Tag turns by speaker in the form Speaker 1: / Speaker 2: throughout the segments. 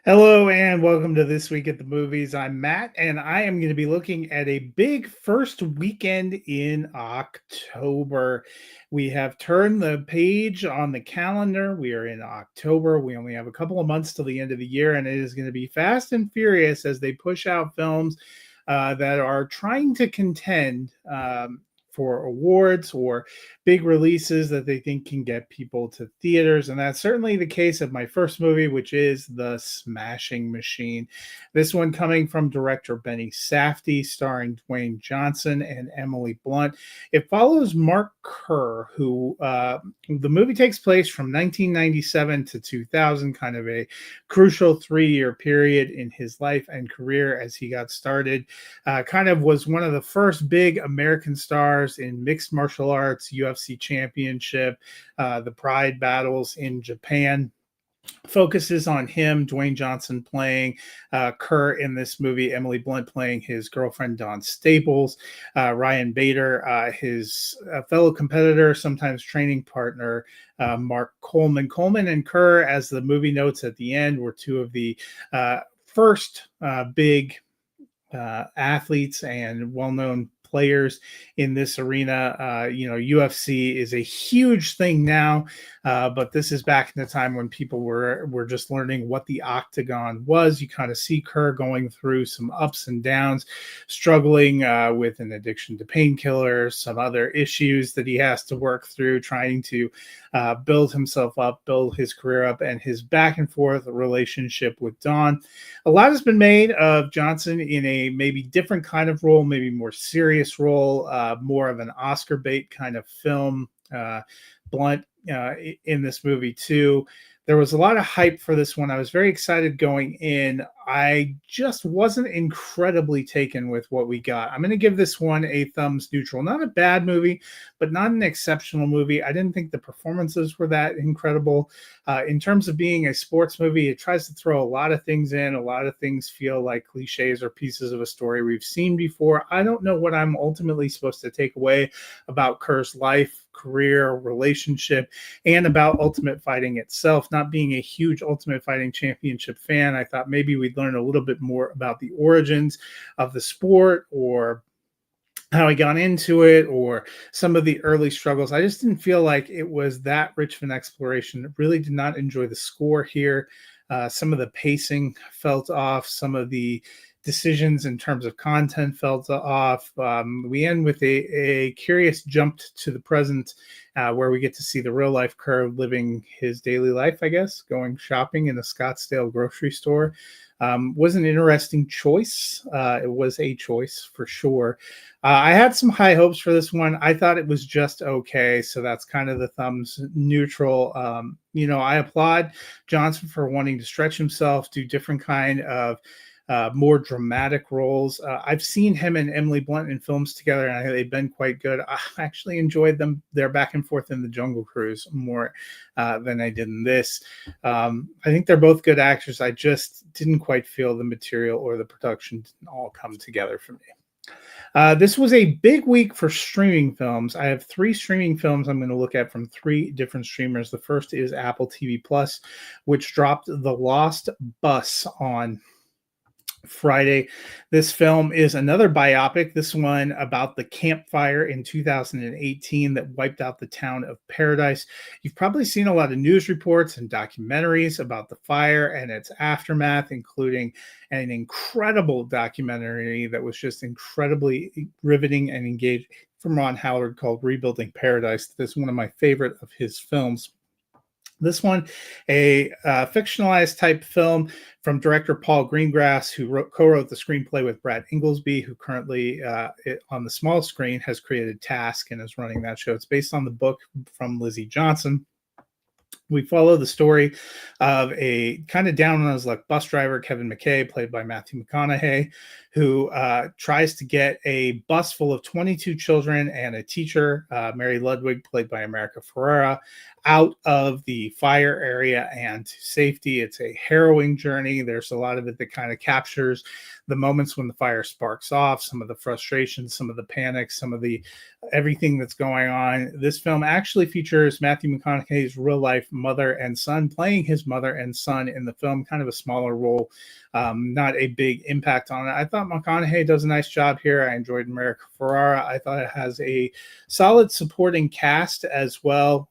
Speaker 1: Hello and welcome to This Week at the Movies. I'm Matt, and I am going to be looking at a big first weekend in October. We have turned the page on the calendar. We are in October. We only have a couple of months till the end of the year, and it is going to be fast and furious as they push out films that are trying to contend for awards or big releases that they think can get people to theaters. And that's certainly the case of my first movie, which is The Smashing Machine. This one coming from director Benny Safdie, starring Dwayne Johnson and Emily Blunt. It follows Mark Kerr, who the movie takes place from 1997 to 2000, kind of a crucial 3 year period in his life and career as he got started. Kind of was one of the first big American stars in mixed martial arts, UFC championship, the Pride battles in Japan. Focuses on him, Dwayne Johnson playing Kerr in this movie, Emily Blunt playing his girlfriend Dawn Staples, Ryan Bader, his fellow competitor, sometimes training partner, Mark Coleman. Coleman and Kerr, as the movie notes at the end, were two of the first big athletes and well-known players in this arena. UFC is a huge thing now, but this is back in the time when people were just learning what the octagon was. You kind of see Kerr going through some ups and downs, struggling with an addiction to painkillers, some other issues that he has to work through, trying to build himself up, build his career up, and his back and forth relationship with Dawn. A lot has been made of Johnson in a maybe different kind of role, maybe more serious role, more of an Oscar bait kind of film. Blunt in this movie too. There was a lot of hype for this one. I was very excited going in. I just wasn't incredibly taken with what we got. I'm going to give this one a thumbs neutral. Not a bad movie, but not an exceptional movie. I didn't think the performances were that incredible. In terms of being a sports movie, it tries to throw a lot of things in. A lot of things feel like cliches or pieces of a story we've seen before. I don't know what I'm ultimately supposed to take away about Kerr's life, career, relationship, and about Ultimate Fighting itself. Not being a huge Ultimate Fighting Championship fan, I thought maybe we'd learn a little bit more about the origins of the sport, or how he got into it, or some of the early struggles. I just didn't feel like it was that rich of an exploration. Really did not enjoy the score here. Some of the pacing felt off. Some of the decisions in terms of content felt off. We end with a curious jump to the present, where we get to see the real life Kerr living his daily life, I guess, going shopping in a Scottsdale grocery store. Was an interesting choice. It was a choice for sure. I had some high hopes for this one. I thought it was just okay, so that's kind of the thumbs neutral. I applaud Johnson for wanting to stretch himself, do different kind of more dramatic roles. I've seen him and Emily Blunt in films together, and they've been quite good. I actually enjoyed their back and forth in The Jungle Cruise more than I did in this. I think they're both good actors. I just didn't quite feel the material or the production didn't all come together for me. This was a big week for streaming films. I have 3 streaming films I'm going to look at from 3 different streamers. The first is Apple TV Plus, which dropped The Lost Bus on Friday. This film is another biopic, this one about the campfire in 2018 that wiped out the town of Paradise. You've probably seen a lot of news reports and documentaries about the fire and its aftermath, including an incredible documentary that was just incredibly riveting and engaging from Ron Howard called Rebuilding Paradise. This is one of my favorite of his films. This one, a fictionalized type film from director Paul Greengrass, who co-wrote the screenplay with Brad Inglesby, who currently on the small screen has created Task and is running that show. It's based on the book from Lizzie Johnson. We follow the story of a kind of down on his luck bus driver, Kevin McKay, played by Matthew McConaughey, who tries to get a bus full of 22 children and a teacher, Mary Ludwig, played by America Ferrera, out of the fire area and to safety. It's a harrowing journey. There's a lot of it that kind of captures the moments when the fire sparks off, some of the frustration, some of the panic, some of the everything that's going on. This film actually features Matthew McConaughey's real life mother and son, playing his mother and son in the film, kind of a smaller role, not a big impact on it. I thought McConaughey does a nice job here. I enjoyed America Ferrara. I thought it has a solid supporting cast as well.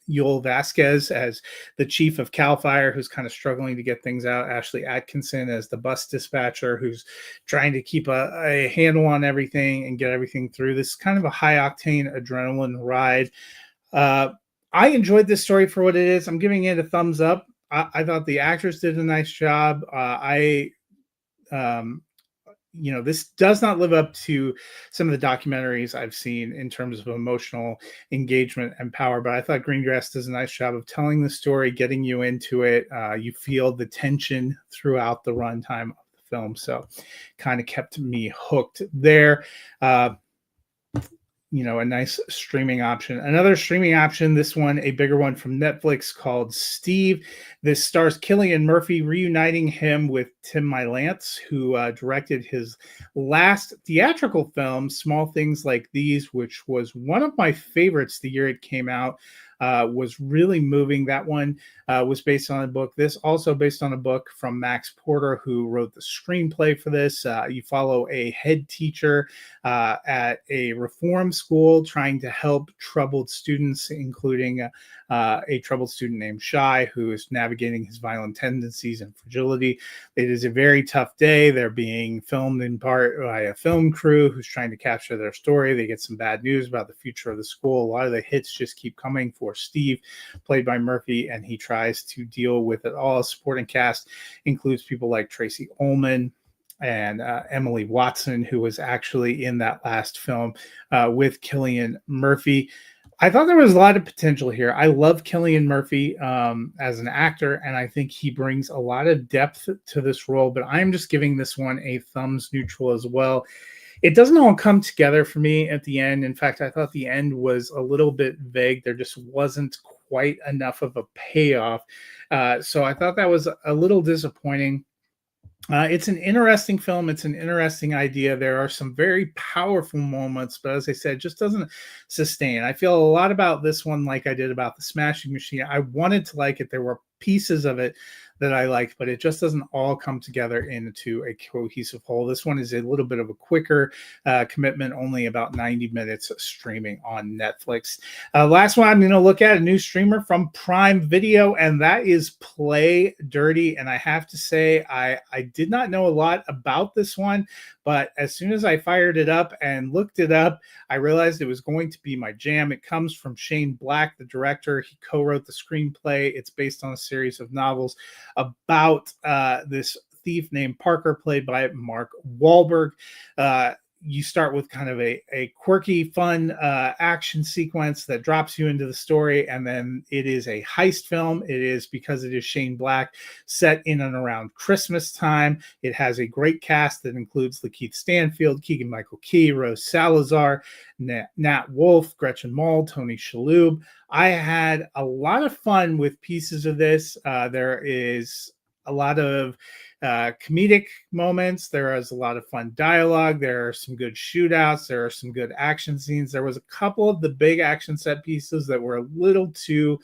Speaker 1: Yoel Vasquez as the chief of CAL FIRE, who's kind of struggling to get things out. Ashley Atkinson as the bus dispatcher, who's trying to keep a handle on everything and get everything through. This is kind of a high octane adrenaline ride. I enjoyed this story for what it is. I'm giving it a thumbs up. I thought the actors did a nice job. This does not live up to some of the documentaries I've seen in terms of emotional engagement and power, but I thought Greengrass does a nice job of telling the story, getting you into it. You feel the tension throughout the runtime of the film, so kind of kept me hooked there. A nice streaming option. Another streaming option, this one, a bigger one from Netflix called Steve. This stars Cillian Murphy, reuniting him with Tim Mylance, who directed his last theatrical film, Small Things Like These, which was one of my favorites the year it came out. Was really moving. That one was based on a book. This also based on a book from Max Porter, who wrote the screenplay for this. You follow a head teacher at a reform school trying to help troubled students, including a troubled student named Shy, who is navigating his violent tendencies and fragility. It is a very tough day. They're being filmed in part by a film crew who's trying to capture their story. They get some bad news about the future of the school. A lot of the hits just keep coming for Steve, played by Murphy, and he tries to deal with it all. Supporting cast includes people like Tracy Ullman and Emily Watson, who was actually in that last film with Cillian Murphy. I thought there was a lot of potential here. I love Cillian Murphy as an actor, and I think he brings a lot of depth to this role, but I'm just giving this one a thumbs neutral as well. It doesn't all come together for me at the end. In fact, I thought the end was a little bit vague. There just wasn't quite enough of a payoff. So I thought that was a little disappointing. It's an interesting film. It's an interesting idea. There are some very powerful moments, but as I said, it just doesn't sustain. I feel a lot about this one like I did about the Smashing Machine. I wanted to like it. There were pieces of it that I liked, but it just doesn't all come together into a cohesive whole. This one is a little bit of a quicker commitment, only about 90 minutes streaming on Netflix. Last one I'm going to look at, a new streamer from Prime Video, and that is Play Dirty. And I have to say, I did not know a lot about this one, but as soon as I fired it up and looked it up, I realized it was going to be my jam. It comes from Shane Black, the director. He co-wrote the screenplay. It's based on a series of novels about this thief named Parker, played by Mark Wahlberg. You start with kind of a quirky, fun action sequence that drops you into the story, and then it is a heist film. It is, because it is Shane Black, set in and around Christmas time. It has a great cast that includes Lakeith Stanfield, Keegan-Michael Key, Rose Salazar, Nat Wolff, Gretchen Mol, Tony Shalhoub. I had a lot of fun with pieces of this. There is a lot of comedic moments. There is a lot of fun dialogue. There are some good shootouts. There are some good action scenes. There was a couple of the big action set pieces that were a little too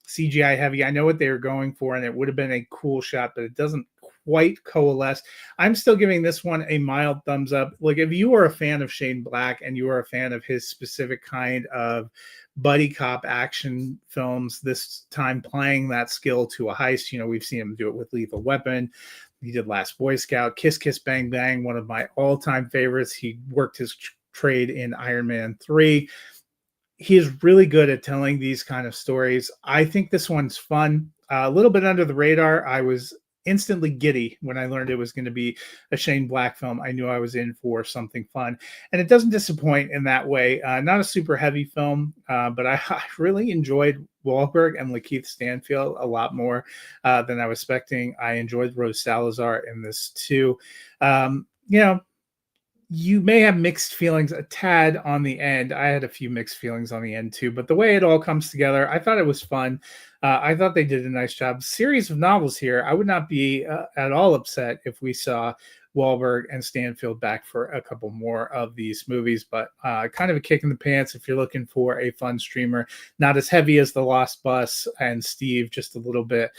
Speaker 1: CGI heavy. I know what they were going for, and it would have been a cool shot, but it doesn't quite coalesce. I'm still giving this one a mild thumbs up. Like, if you are a fan of Shane Black and you are a fan of his specific kind of buddy cop action films, this time playing that skill to a heist, we've seen him do it with Lethal Weapon. He did Last Boy Scout, Kiss Kiss Bang Bang, one of my all-time favorites. He worked his trade in Iron Man 3. He is really good at telling these kind of stories. I think this one's fun. A little bit under the radar. I was instantly giddy when I learned it was going to be a Shane Black film. I knew I was in for something fun, and it doesn't disappoint in that way. Not a super heavy film, but I really enjoyed Wahlberg and Lakeith Stanfield a lot more than I was expecting. I enjoyed Rose Salazar in this too. you may have mixed feelings a tad on the end. I had a few mixed feelings on the end too, but the way it all comes together, I thought it was fun. I thought they did a nice job. Series of novels here. I would not be at all upset if we saw Wahlberg and Stanfield back for a couple more of these movies, but kind of a kick in the pants if you're looking for a fun streamer. Not as heavy as The Lost Bus and Steve, just a little bit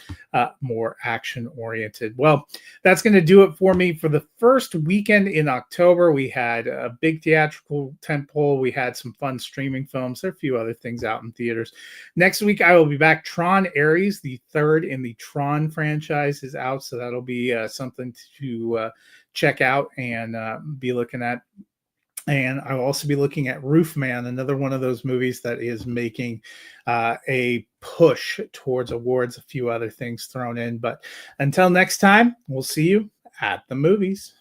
Speaker 1: more action oriented. Well, that's going to do it for me for the first weekend in October. We had a big theatrical tentpole. We had some fun streaming films. There are a few other things out in theaters. Next week, I will be back. Tron Ares, the third in the Tron franchise, is out. So that'll be something to check out and be looking at. And I'll also be looking at Roofman, another one of those movies that is making a push towards awards, a few other things thrown in. But until next time, we'll see you at the movies.